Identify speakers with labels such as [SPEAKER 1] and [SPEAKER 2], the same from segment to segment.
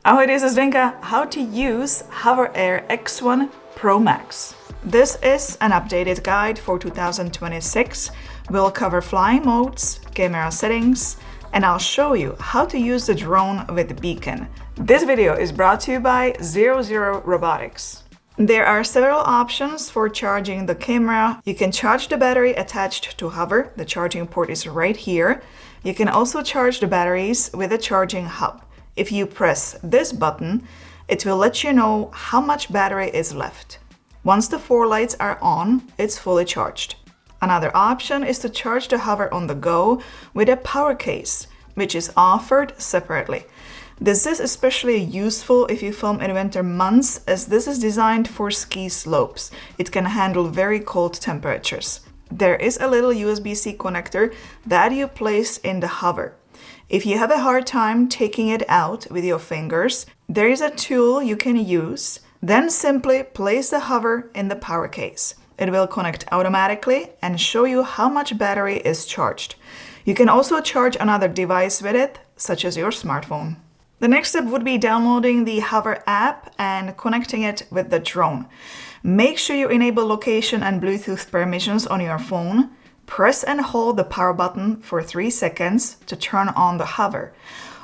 [SPEAKER 1] Ahoj, this is Zdenka. How to use HOVERAir X1 Pro Max. This is an updated guide for 2026. We'll cover flying modes, camera settings, and I'll show you how to use the drone with the beacon. This video is brought to you by 00 Robotics. There are several options for charging the camera. You can charge the battery attached to Hover. The charging port is right here. You can also charge the batteries with a charging hub. If you press this button, it will let you know how much battery is left. Once the 4 lights are on, it's fully charged. Another option is to charge the Hover on the go with a power case, which is offered separately. This is especially useful if you film in winter months, as this is designed for ski slopes. It can handle very cold temperatures. There is a little USB-C connector that you place in the Hover. If you have a hard time taking it out with your fingers, there is a tool you can use. Then simply place the Hover in the power case. It will connect automatically and show you how much battery is charged. You can also charge another device with it, such as your smartphone. The next step would be downloading the Hover app and connecting it with the drone. Make sure you enable location and Bluetooth permissions on your phone. Press and hold the power button for 3 seconds to turn on the Hover.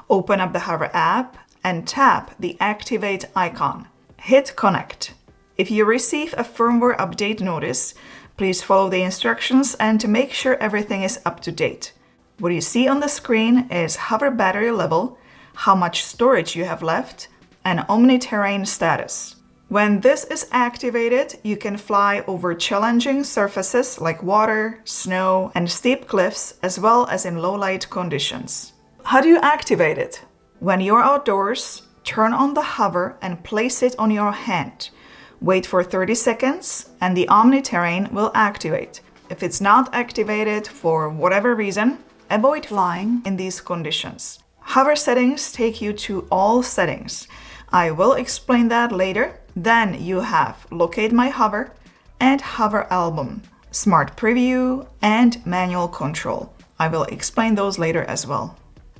[SPEAKER 1] Open up the Hover app and tap the Activate icon. Hit Connect. If you receive a firmware update notice, please follow the instructions and to make sure everything is up to date. What you see on the screen is Hover battery level, how much storage you have left, and omni-terrain status. When this is activated, you can fly over challenging surfaces like water, snow, and steep cliffs, as well as in low light conditions. How do you activate it? When you're outdoors, turn on the Hover and place it on your hand. Wait for 30 seconds and the omni-terrain will activate. If it's not activated for whatever reason, avoid flying in these conditions. Hover settings take you to all settings. I will explain that later. Then you have Locate My Hover and Hover Album, Smart Preview, and Manual Control. I will explain those later as well.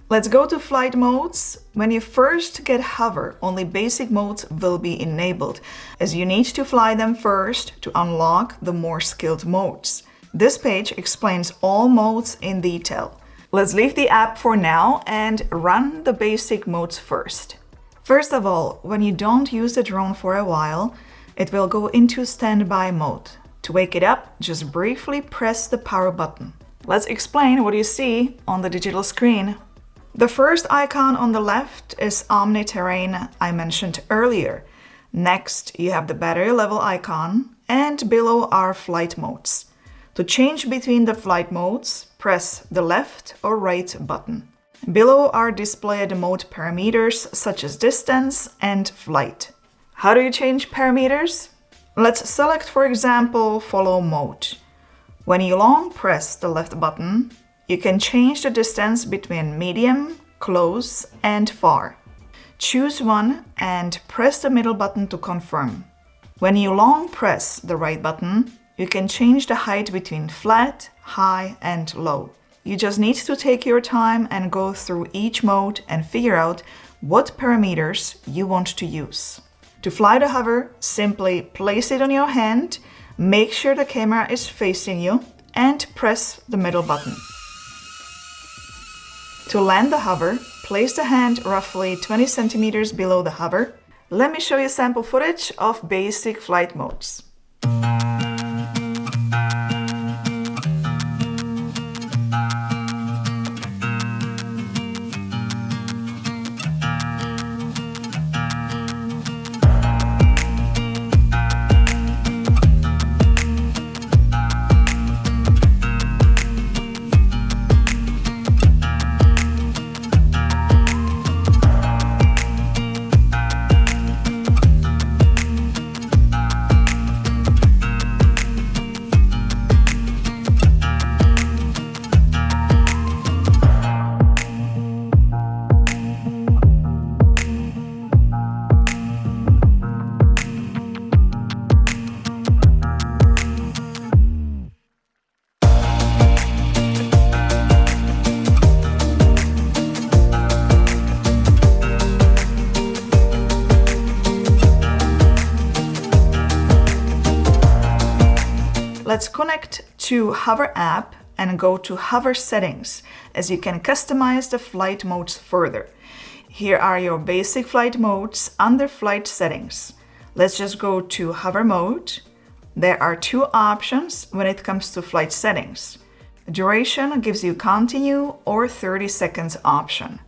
[SPEAKER 1] Let's go to flight modes. When you first get Hover, only basic modes will be enabled, as you need to fly them first to unlock the more skilled modes. This page explains all modes in detail. Let's leave the app for now and run the basic modes first. First of all, when you don't use the drone for a while, it will go into standby mode. To wake it up, just briefly press the power button. Let's explain what you see on the digital screen. The first icon on the left is Omni-Terrain I mentioned earlier. Next, you have the battery level icon, and below are flight modes. To change between the flight modes, press the left or right button. Below are displayed mode parameters such as distance and flight. How do you change parameters? Let's select, for example, follow mode. When you long press the left button, you can change the distance between medium, close, and far. Choose one and press the middle button to confirm. When you long press the right button, you can change the height between flat, high, and low. You just need to take your time and go through each mode and figure out what parameters you want to use. To fly the Hover, simply place it on your hand, make sure the camera is facing you, and press the middle button. To land the Hover, place the hand roughly 20 centimeters below the Hover. Let me show you sample footage of basic flight modes. let's connect to Hover app and go to Hover settings, as you can customize the flight modes further. Here are your basic flight modes under flight settings. Let's just go to Hover mode. There are two options when it comes to flight settings. Duration gives you continue or 30 seconds option.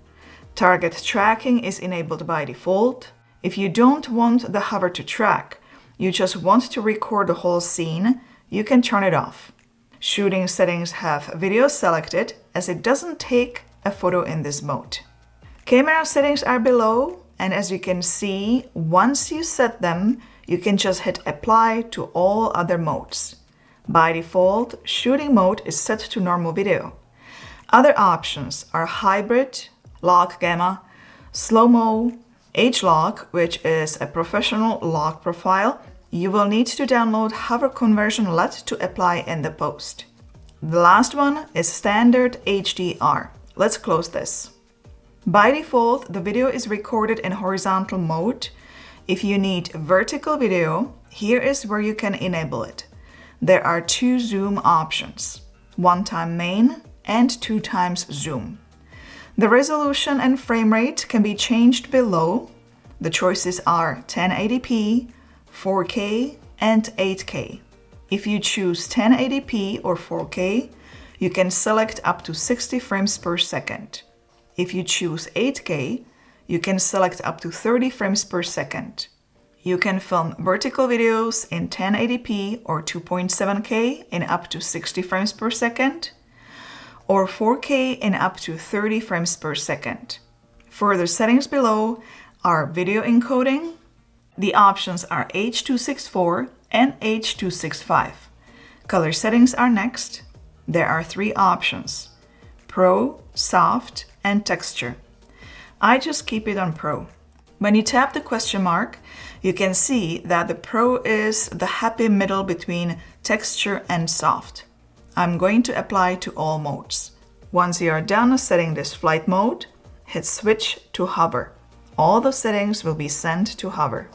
[SPEAKER 1] Target tracking is enabled by default. If you don't want the hover to track, you just want to record the whole scene, you can turn it off. Shooting settings have video selected, as it doesn't take a photo in this mode. Camera settings are below, and as you can see, once you set them, you can just hit apply to all other modes. By default, shooting mode is set to normal video. Other options are hybrid, log gamma, slow-mo, H-log, which is a professional log profile. You will need to download Hover Conversion LUT to apply in the post. The last one is standard HDR. Let's close this. By default, the video is recorded in horizontal mode. If you need vertical video, here is where you can enable it. There are two zoom options, 1x main and 2x zoom. The resolution and frame rate can be changed below. The choices are 1080p, 4K, and 8K. If you choose 1080p or 4K, you can select up to 60 frames per second. If you choose 8K, you can select up to 30 frames per second. You can film vertical videos in 1080p or 2.7K in up to 60 frames per second, or 4K in up to 30 frames per second. Further settings below are video encoding. The options are H.264 and H.265. Color settings are next. There are three options: Pro, Soft, and Texture. I just keep it on Pro. When you tap the question mark, you can see that the Pro is the happy middle between Texture and Soft. I'm going to apply to all modes. Once you are done setting this flight mode, hit Switch to Hover. All the settings will be sent to Hover.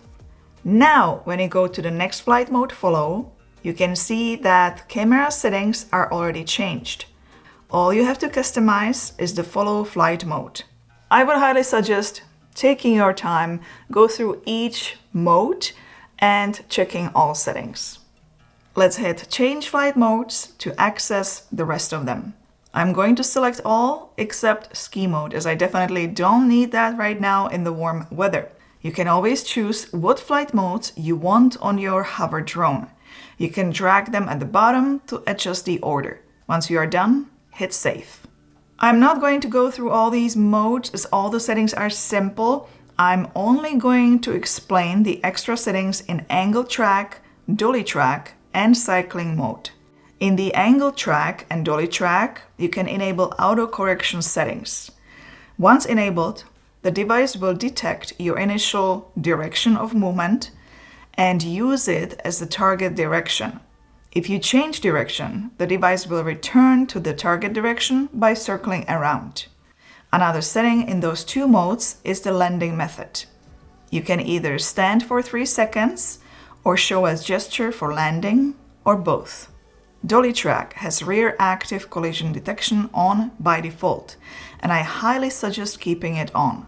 [SPEAKER 1] Now, when you go to the next flight mode, Follow, you can see that camera settings are already changed. All you have to customize is the Follow flight mode. I would highly suggest taking your time, go through each mode and checking all settings. Let's hit Change Flight Modes to access the rest of them. I'm going to select all except ski mode, as I definitely don't need that right now in the warm weather. You can always choose what flight modes you want on your hover drone. You can drag them at the bottom to adjust the order. Once you are done, hit Save. I'm not going to go through all these modes as all the settings are simple. I'm only going to explain the extra settings in angle track, dolly track, and cycling mode. In the angle track and dolly track, you can enable auto correction settings. Once enabled, the device will detect your initial direction of movement and use it as the target direction. If you change direction, the device will return to the target direction by circling around. Another setting in those two modes is the landing method. You can either stand for 3 seconds or show as gesture for landing, or both. Dolly track has rear active collision detection on by default, and I highly suggest keeping it on.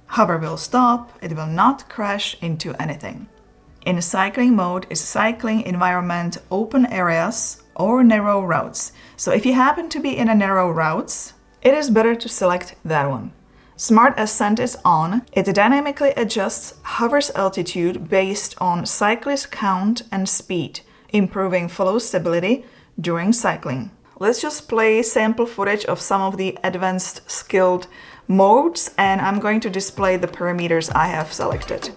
[SPEAKER 1] Hover will stop, it will not crash into anything. In cycling mode is cycling environment open areas or narrow routes. So if you happen to be in a narrow routes, it is better to select that one. Smart Ascent is on. It dynamically adjusts hover's altitude based on cyclist count and speed, improving follow stability during cycling. Let's just play sample footage of some of the advanced skilled modes, and I'm going to display the parameters I have selected.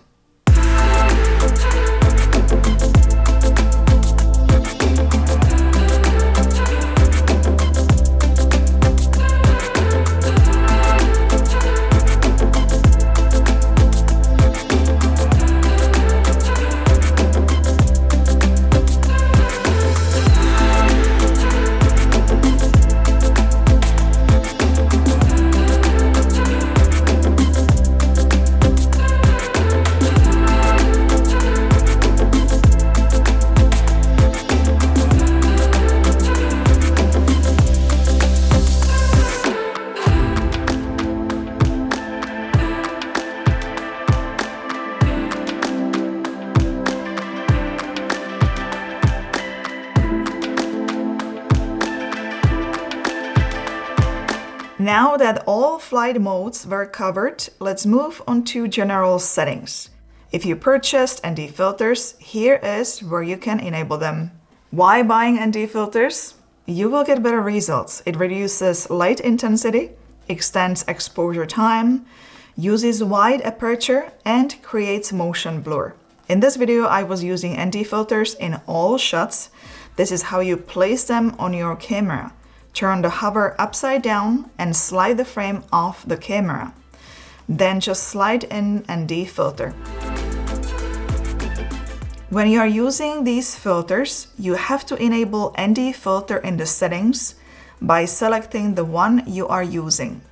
[SPEAKER 1] Now that all flight modes were covered, let's move on to general settings. If you purchased ND filters, here is where you can enable them. Why buying ND filters? You will get better results. It reduces light intensity, extends exposure time, uses wide aperture, and creates motion blur. In this video, I was using ND filters in all shots. This is how you place them on your camera. Turn the hover upside down and slide the frame off the camera. Then just slide in ND filter. When you are using these filters, you have to enable ND filter in the settings by selecting the one you are using.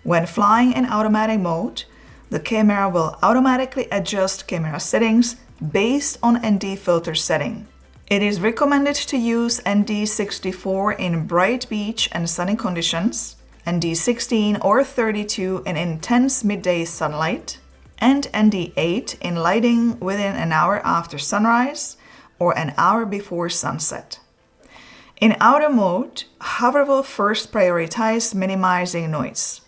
[SPEAKER 1] When flying in automatic mode, the camera will automatically adjust camera settings based on ND filter setting. It is recommended to use ND64 in bright beach and sunny conditions, ND16 or 32 in intense midday sunlight, and ND8 in lighting within an hour after sunrise or an hour before sunset. In auto mode, Hover will first prioritize minimizing noise.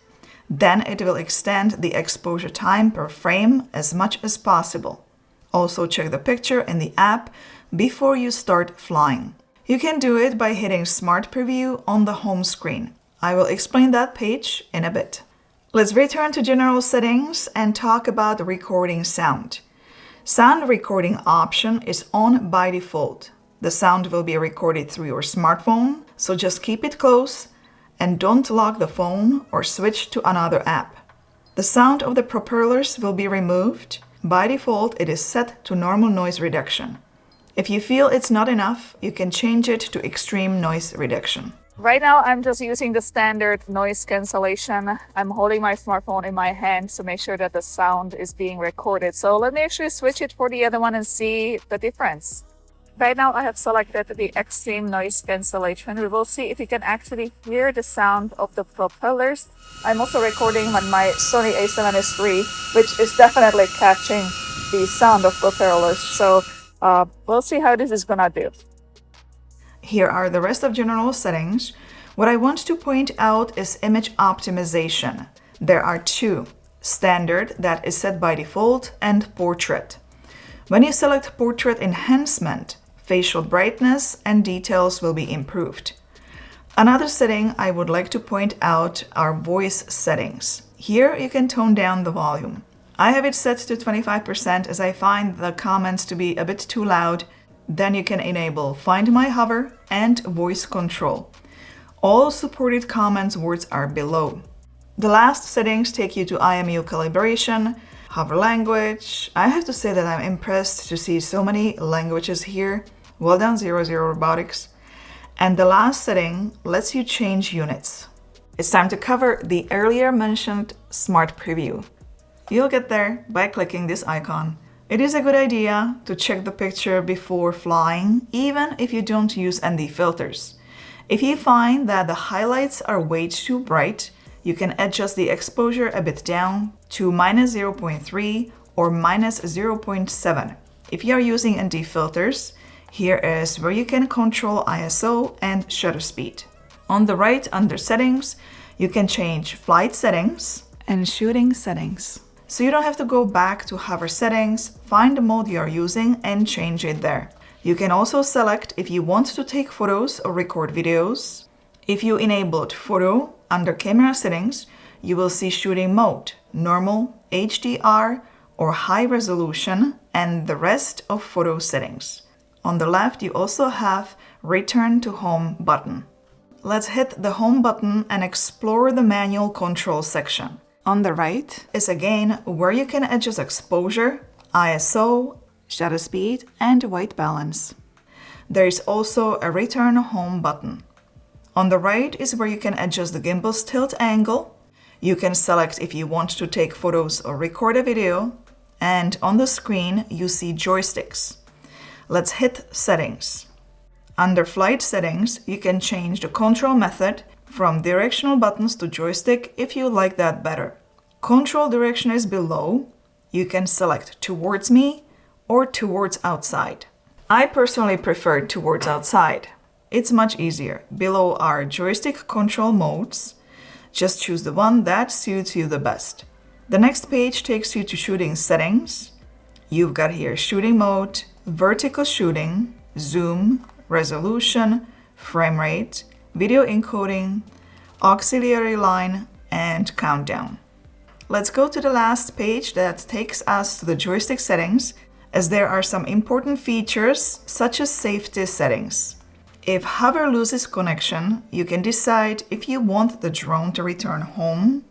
[SPEAKER 1] Then it will extend the exposure time per frame as much as possible. Also check the picture in the app before you start flying. You can do it by hitting Smart Preview on the home screen. I will explain that page in a bit. Let's return to general settings and talk about recording sound. Sound recording option is on by default. The sound will be recorded through your smartphone, so just keep it close and don't lock the phone or switch to another app. The sound of the propellers will be removed. By default, it is set to normal noise reduction. If you feel it's not enough, you can change it to extreme noise reduction. Right now, I'm just using the standard noise cancellation. I'm holding my smartphone in my hand to make sure that the sound is being recorded. So let me actually switch it for the other one and see the difference. Right now, I have selected the extreme noise cancellation. We will see if you can actually hear the sound of the propellers. I'm also recording on my Sony a7S III, which is definitely catching the sound of propellers. So we'll see how this is gonna do. Here are the rest of general settings. What I want to point out is image optimization. There are two: standard, that is set by default, and portrait. When you select portrait enhancement, facial brightness and details will be improved. Another setting I would like to point out are voice settings. Here you can tone down the volume. I have it set to 25% as I find the comments to be a bit too loud. Then you can enable Find My Hover and Voice Control. All supported comments words are below. The last settings take you to IMU calibration, hover language. I have to say that I'm impressed to see so many languages here. Well done, 00 Robotics. And the last setting lets you change units. It's time to cover the earlier mentioned Smart Preview. You'll get there by clicking this icon. It is a good idea to check the picture before flying, even if you don't use ND filters. If you find that the highlights are way too bright, you can adjust the exposure a bit down to -0.3 or -0.7. If you are using ND filters, here is where you can control ISO and shutter speed. On the right, under settings, you can change flight settings and shooting settings. So you don't have to go back to hover settings, find the mode you are using and change it there. You can also select if you want to take photos or record videos. If you enabled photo under camera settings, you will see shooting mode, normal, HDR or high resolution and the rest of photo settings. On the left, you also have Return to Home button. Let's hit the Home button and explore the manual control section. On the right is again where you can adjust exposure, ISO, shutter speed, and white balance. There is also a Return Home button. On the right is where you can adjust the gimbal's tilt angle. You can select if you want to take photos or record a video. And on the screen, you see joysticks. Let's hit Settings. Under Flight Settings, you can change the control method from directional buttons to joystick if you like that better. Control direction is below. You can select towards me or towards outside. I personally prefer towards outside. It's much easier. Below are joystick control modes. Just choose the one that suits you the best. The next page takes you to shooting settings. You've got here shooting mode, vertical shooting, zoom, resolution, frame rate, video encoding, auxiliary line, and countdown. Let's go to the last page that takes us to the joystick settings, as there are some important features such as safety settings. If Hover loses connection, you can decide if you want the drone to return home,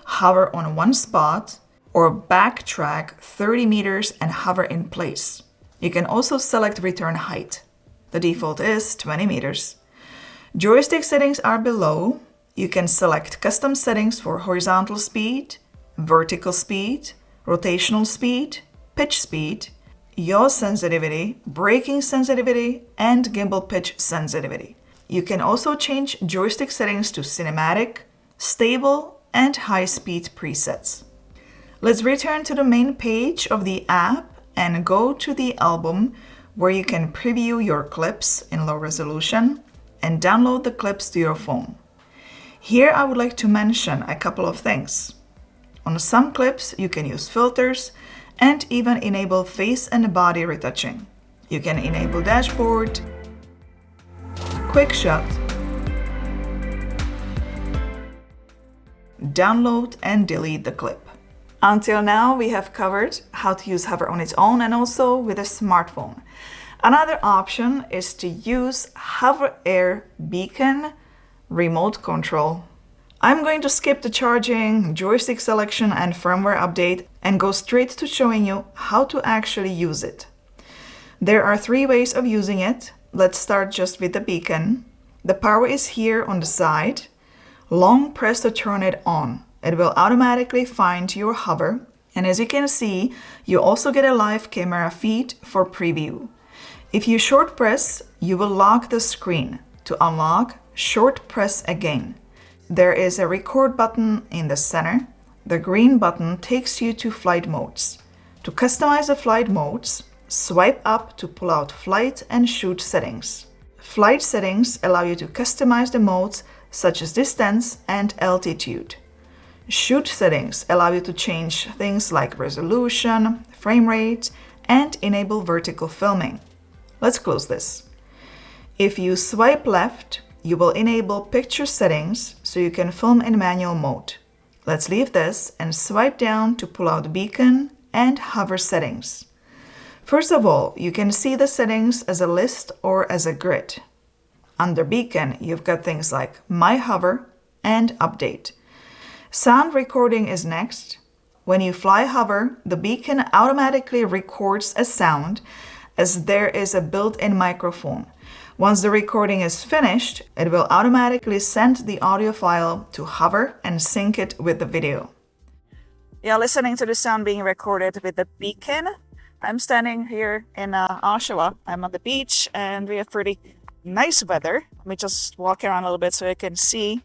[SPEAKER 1] hover on one spot, or backtrack 30 meters and hover in place. You can also select return height. The default is 20 meters. Joystick settings are below. You can select custom settings for horizontal speed, vertical speed, rotational speed, pitch speed, yaw sensitivity, braking sensitivity, and gimbal pitch sensitivity. You can also change joystick settings to cinematic, stable, and high-speed presets. Let's return to the main page of the app and go to the album where you can preview your clips in low resolution and download the clips to your phone. Here I would like to mention a couple of things. On some clips you can use filters and even enable face and body retouching. You can enable dashboard, quick shot, download and delete the clip. Until now, we have covered how to use Hover on its own and also with a smartphone. Another option is to use HOVERair beacon remote control. I'm going to skip the charging, joystick selection, and firmware update and go straight to showing you how to actually use it. There are 3 ways of using it. Let's start just with the beacon. The power is here on the side. Long press to turn it on. It will automatically find your hover, and as you can see, you also get a live camera feed for preview. If you short press, you will lock the screen. To unlock, short press again. There is a record button in the center. The green button takes you to flight modes. To customize the flight modes, swipe up to pull out flight and shoot settings. Flight settings allow you to customize the modes such as distance and altitude. Shoot settings allow you to change things like resolution, frame rate, and enable vertical filming. Let's close this. If you swipe left, you will enable picture settings so you can film in manual mode. Let's leave this and swipe down to pull out beacon and hover settings. First of all, you can see the settings as a list or as a grid. Under beacon, you've got things like My Hover and Update. Sound recording is next. When you fly hover, the beacon automatically records a sound as there is a built-in microphone. Once the recording is finished, it will automatically send the audio file to Hover and sync it with the video. Yeah, listening to the sound being recorded with the beacon. I'm standing here in Oshawa. I'm on the beach and we have pretty nice weather. Let me just walk around a little bit so you can see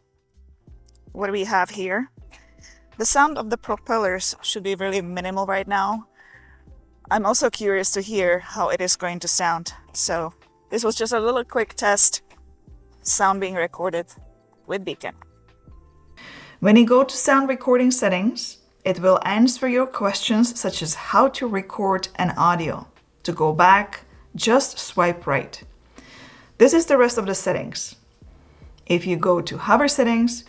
[SPEAKER 1] what we have here. The sound of the propellers should be really minimal right now. I'm also curious to hear how it is going to sound. So this was just a little quick test. Sound being recorded with beacon. When you go to sound recording settings, it will answer your questions such as how to record an audio. To go back, just swipe right. This is the rest of the settings. If you go to hover settings,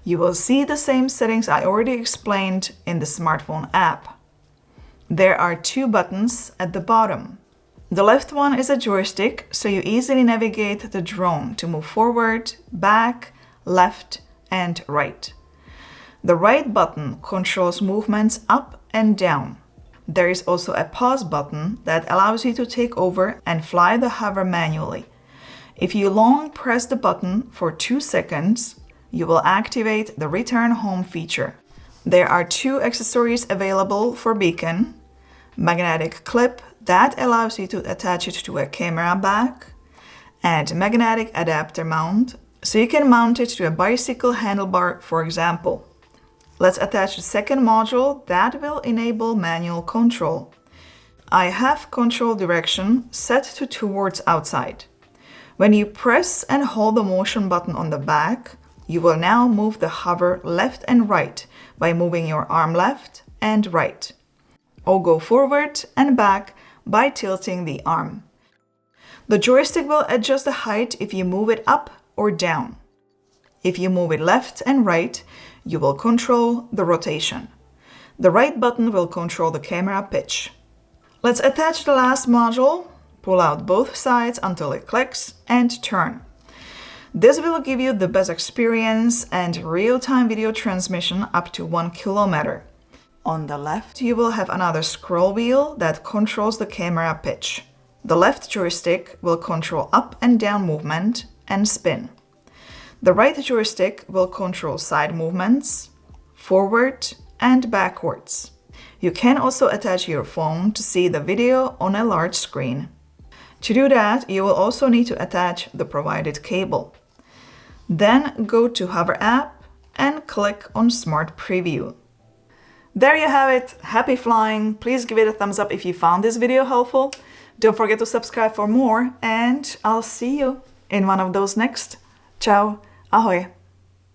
[SPEAKER 1] you will see the same settings I already explained in the smartphone app. There are 2 buttons at the bottom. The left one is a joystick, so you easily navigate the drone to move forward, back, left, and right. The right button controls movements up and down. There is also a pause button that allows you to take over and fly the hover manually. If you long press the button for 2 seconds, you will activate the return home feature. There are 2 accessories available for beacon. Magnetic clip that allows you to attach it to a camera back, and magnetic adapter mount so you can mount it to a bicycle handlebar, for example. Let's attach the second module that will enable manual control. I have control direction set to towards outside. When you press and hold the motion button on the back, You will now move the hover left and right by moving your arm left and right, or go forward and back by tilting the arm. The joystick will adjust the height if you move it up or down. If you move it left and right, you will control the rotation. The right button will control the camera pitch. Let's attach the last module. Pull out both sides until it clicks and turn. This will give you the best experience and real-time video transmission up to 1 kilometer. On the left, you will have another scroll wheel that controls the camera pitch. The left joystick will control up and down movement and spin. The right joystick will control side movements, forward and backwards. You can also attach your phone to see the video on a large screen. To do that, you will also need to attach the provided cable. Then go to Hover app and click on Smart Preview. There you have it. Happy flying! Please give it a thumbs up if you found this video helpful. Don't forget to subscribe for more, and I'll see you in one of those next. Ciao, ahoj!